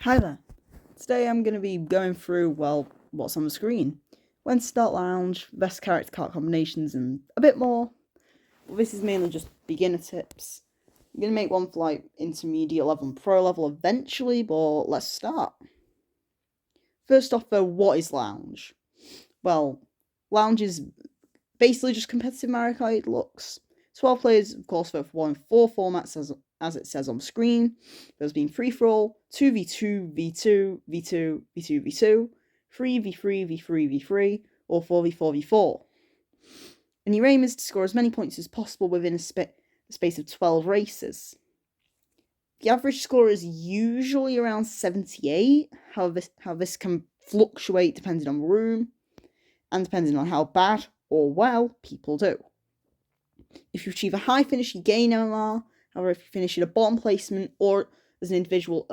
Hi there. Today I'm going to be going through, what's on the screen. When to start lounge, best character card combinations, and a bit more. Well, this is mainly just beginner tips. I'm going to make one for intermediate level and pro level eventually, but let's start. First off though, what is lounge? Well, lounge is basically just competitive Mario Kart Deluxe. 12 players, of course, vote for one of 4 formats as it says on the screen. There's been free for all, 2v2, v2, v2, v2, v2, 3v3, v3, v3, or 4v4, v4. And your aim is to score as many points as possible within a space of 12 races. The average score is usually around 78, how this can fluctuate depending on the room, and depending on how bad or well people do. If you achieve a high finish, you gain MMR. However, if you finish in a bottom placement or as an individual,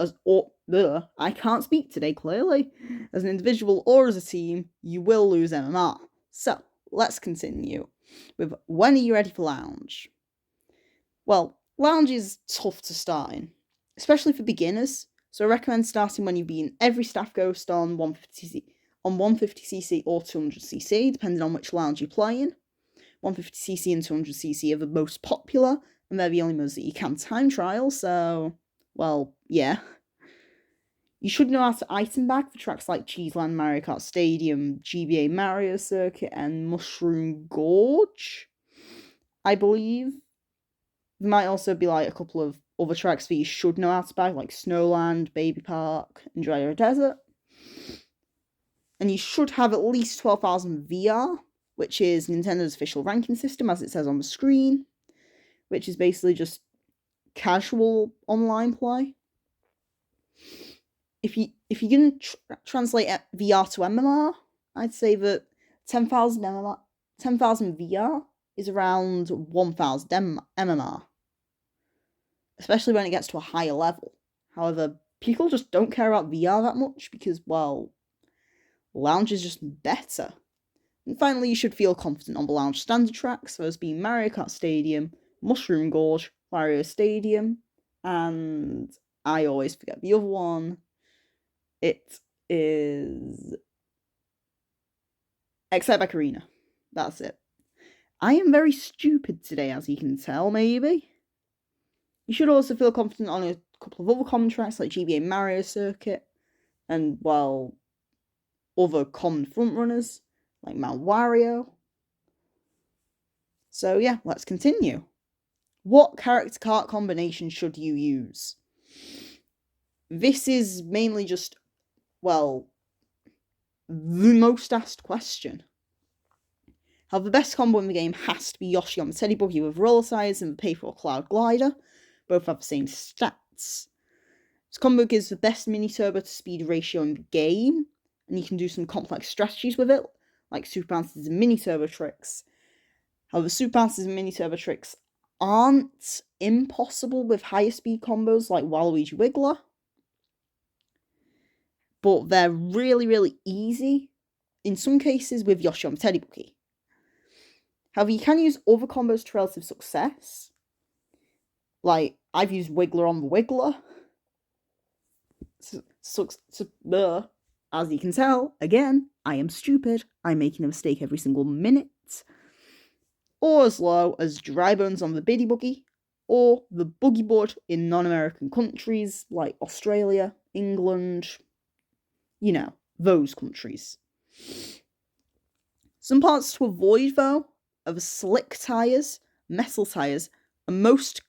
I can't speak today clearly, as an individual or as a team, you will lose MMR. So, let's continue with when are you ready for lounge? Well, lounge is tough to start in, especially for beginners. So I recommend starting when you've been every staff ghost on 150cc or 200cc, depending on which lounge you're playing. 150cc and 200cc are the most popular, and they're the only modes that you can time trial, so, well, yeah. You should know how to item bag for tracks like Cheeseland, Mario Kart Stadium, GBA Mario Circuit, and Mushroom Gorge, I believe. There might also be a couple of other tracks that you should know how to bag, like Snowland, Baby Park, and Dry Desert. And you should have at least 12,000 VR, which is Nintendo's official ranking system, as it says on the screen, which is basically just casual online play. If you're going to translate VR to MMR, I'd say that 10,000 VR is around 1,000 MMR, especially when it gets to a higher level. However, people just don't care about VR that much because, well, lounge is just better. And finally, you should feel confident on the lounge standard tracks, those being Mario Kart Stadium, Mushroom Gorge, Wario Stadium, and I always forget the other one. It is Excitebike Arena. That's it. I am very stupid today, as you can tell, maybe. You should also feel confident on a couple of other common tracks like GBA Mario Circuit, and, well, other common frontrunners like Mount Wario. So yeah, let's continue. What character cart combination should you use? This is mainly just, well, the most asked question. However, the best combo in the game has to be Yoshi on the Teddy Buggy with Roller Size and the Paper Cloud Glider. Both have the same stats. This combo gives the best mini turbo to speed ratio in the game, and you can do some complex strategies with it, like super bounces and mini turbo tricks. However, super bounces and mini turbo tricks aren't impossible with higher speed combos like Waluigi Wiggler, but they're really, really easy in some cases with Yoshi on the Teddy Buggy. However, you can use other combos to relative success. Like, I've used Wiggler on the Wiggler. As you can tell, again, I am stupid. I'm making a mistake every single minute. Or as low as Dry Bones on the Biddy Buggy, or the Boogie Board in non-American countries like Australia, England, those countries. Some parts to avoid, though, are the slick tyres, metal tyres, and most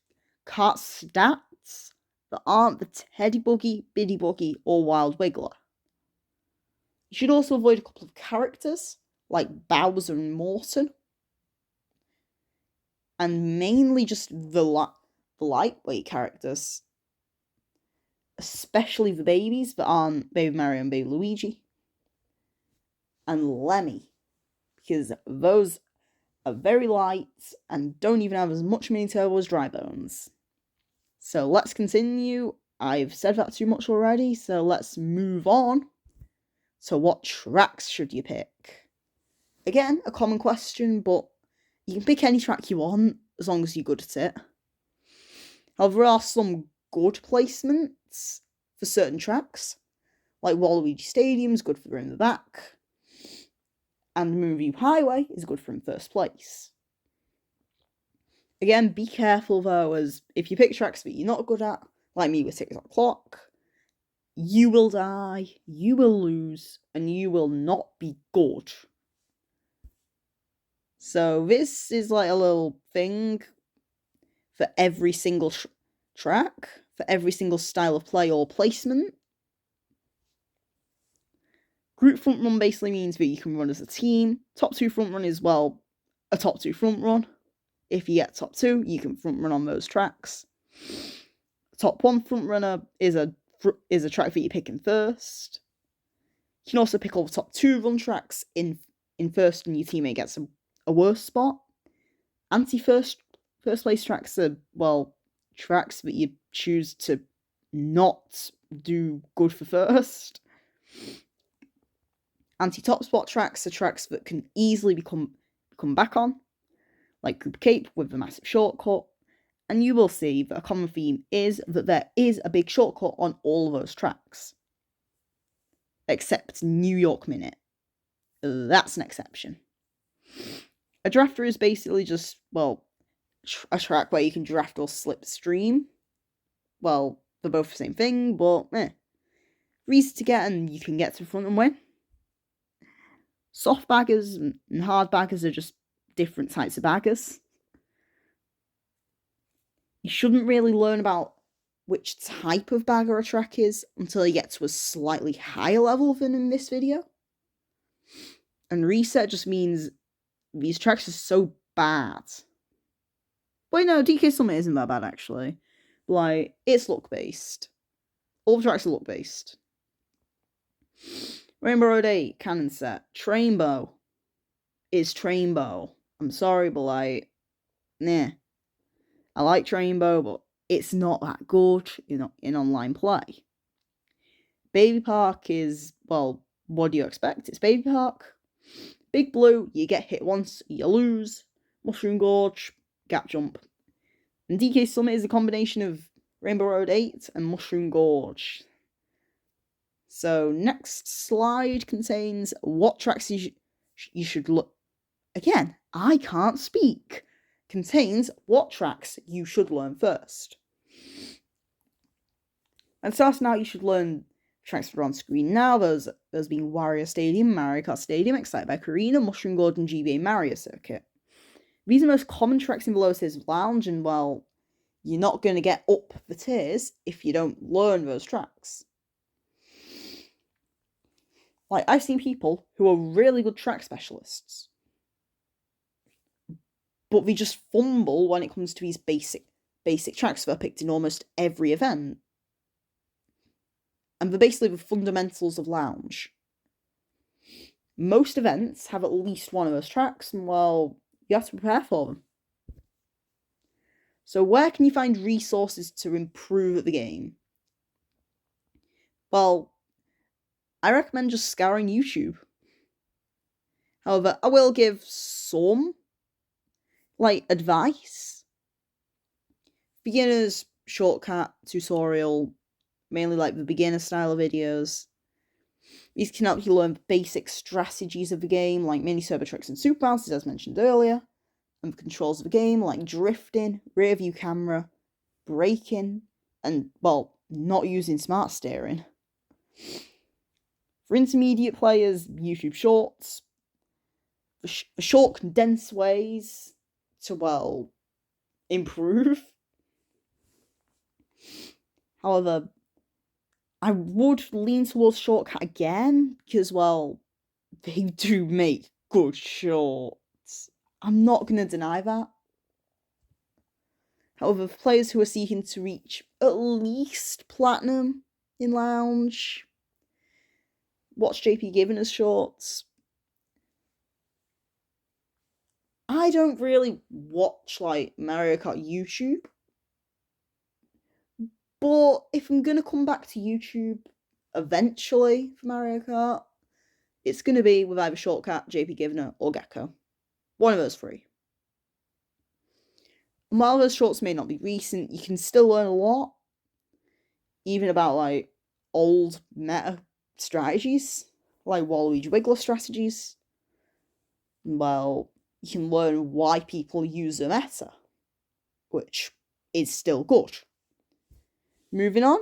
kart stats that aren't the Teddy Buggy, Biddy Buggy, or Wild Wiggler. You should also avoid a couple of characters, like Bowser and Morton, and mainly just the lightweight characters, especially the babies that aren't Baby Mario and Baby Luigi, and Lemmy, because those are very light and don't even have as much mini turbo as Dry Bones. So let's continue. I've said that too much already, so let's move on. So what tracks should you pick? Again, a common question, but you can pick any track you want, as long as you're good at it. However, there are some good placements for certain tracks. Like Waluigi Stadium's good for in the back. And Moonview Highway is good for in first place. Again, be careful though, as if you pick tracks that you're not good at, like me with 6 O'Clock, you will die, you will lose, and you will not be good. So this is like a little thing for every single track, for every single style of play or placement. Group front run basically means that you can run as a team. Top 2 front run is, well, a top 2 front run. If you get top 2, you can front run on those tracks. Top 1 front runner is a track that you pick in first. You can also pick all the top 2 run tracks in first, and your teammate gets a worse spot. Anti-first place tracks are, well, tracks that you choose to not do good for first. Anti-top spot tracks are tracks that can easily become back on, like Cooper Cape with a massive shortcut, and you will see that a common theme is that there is a big shortcut on all of those tracks. Except New York Minute. That's an exception. A drafter is basically just, well, a track where you can draft or slipstream. Well, they're both the same thing, but easy to get and you can get to the front and win. Soft baggers and hard baggers are just different types of baggers. You shouldn't really learn about which type of bagger a track is until you get to a slightly higher level than in this video. And reset just means these tracks are so bad. Wait, no, DK Summit isn't that bad actually. Like, it's luck-based. All the tracks are luck-based. Rainbow Road 8, Cannon Set. Trainbow is Trainbow. I'm sorry, but like, nah. I like Trainbow, but it's not that good in online play. Baby Park is, well, what do you expect? It's Baby Park. Big Blue, you get hit once, you lose. Mushroom Gorge, Gap Jump. And DK Summit is a combination of Rainbow Road 8 and Mushroom Gorge. So, next slide contains what tracks you should look. Again, I can't speak. Contains what tracks you should learn first. And starting out, you should learn tracks that are on screen now. Those being Wario Stadium, Mario Kart Stadium, Excite Bike Arena, Mushroom Gorge, and GBA Mario Circuit. These are the most common tracks in the lower tiers of Lounge, and well, you're not going to get up the tiers if you don't learn those tracks. Like, I've seen people who are really good track specialists, but they just fumble when it comes to these basic tracks that are picked in almost every event. And they're basically the fundamentals of Lounge. Most events have at least one of those tracks, and well, you have to prepare for them. So where can you find resources to improve at the game? Well, I recommend just scouring YouTube. However, I will give some, like, advice. Beginner's shortcut tutorial, mainly like the beginner style of videos. These can help you learn basic strategies of the game, like mini turbo tricks and super bounces, as mentioned earlier, and the controls of the game, like drifting, rear view camera, braking, and, well, not using smart steering. For intermediate players, YouTube Shorts, the short, condensed ways to, well, improve. However, I would lean towards Shortcut again, because, well, they do make good shorts. I'm not going to deny that. However, for players who are seeking to reach at least Platinum in Lounge, watch JP Givener's shorts. I don't really watch, like, Mario Kart YouTube. But if I'm going to come back to YouTube eventually for Mario Kart, it's going to be with either Shortcut, JP Givener, or Gecko. One of those three. And while those shorts may not be recent, you can still learn a lot. Even about, like, old meta strategies, like Waluigi Wiggler strategies. Well, you can learn why people use a meta, which is still good. Moving on,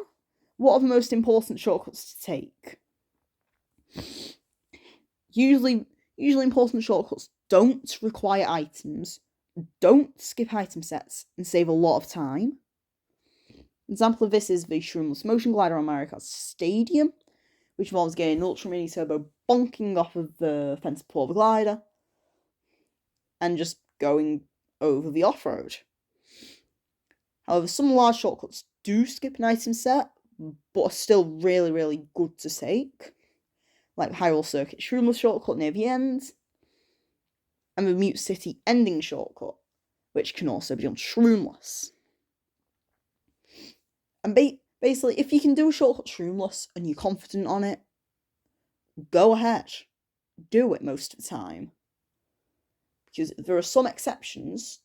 what are the most important shortcuts to take? Usually important shortcuts don't require items, don't skip item sets, and save a lot of time. An example of this is the Shroomless Motion Glider on Mario Kart Stadium, which involves getting an Ultra Mini Turbo bonking off of the fence pull of the glider, and just going over the off-road. However, some large shortcuts do skip an item set, but are still really, really good to take, like the Hyrule Circuit Shroomless shortcut near the end, and the Mute City ending shortcut, which can also be on Shroomless. And basically, if you can do a shortcut Shroomless and you're confident on it, go ahead. Do it most of the time. Because there are some exceptions,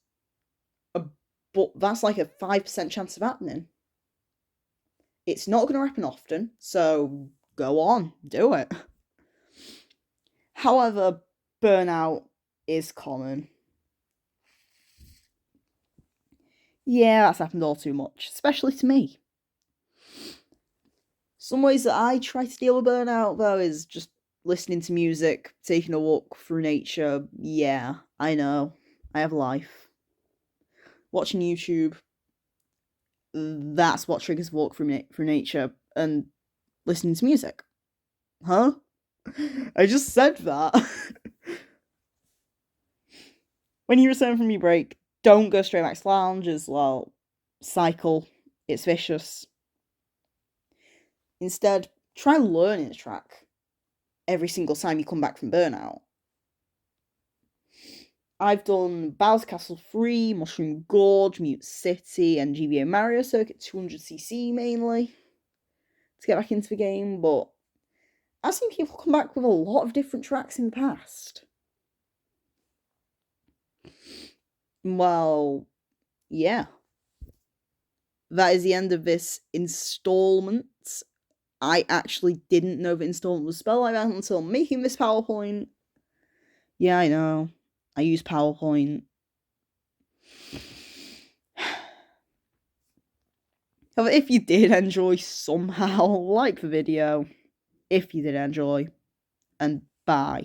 but that's like a 5% chance of happening. It's not going to happen often, so go on, do it. However, burnout is common. Yeah, that's happened all too much, especially to me. Some ways that I try to deal with burnout, though, is just listening to music, taking a walk through nature. Yeah, I know. I have life. Watching YouTube. That's what triggers walk through nature. And listening to music. Huh? I just said that. When you return from your break, don't go straight back to lounge as well. Cycle. It's vicious. Instead, try learning a track every single time you come back from burnout. I've done Bowser Castle 3, Mushroom Gorge, Mute City, and GBA Mario Circuit 200cc mainly to get back into the game, but I've seen people come back with a lot of different tracks in the past. Well, yeah. That is the end of this installment. I actually didn't know the installment was spelled like that until making this PowerPoint. Yeah, I know. I use PowerPoint. However, if you did enjoy somehow, like the video. If you did enjoy. And bye.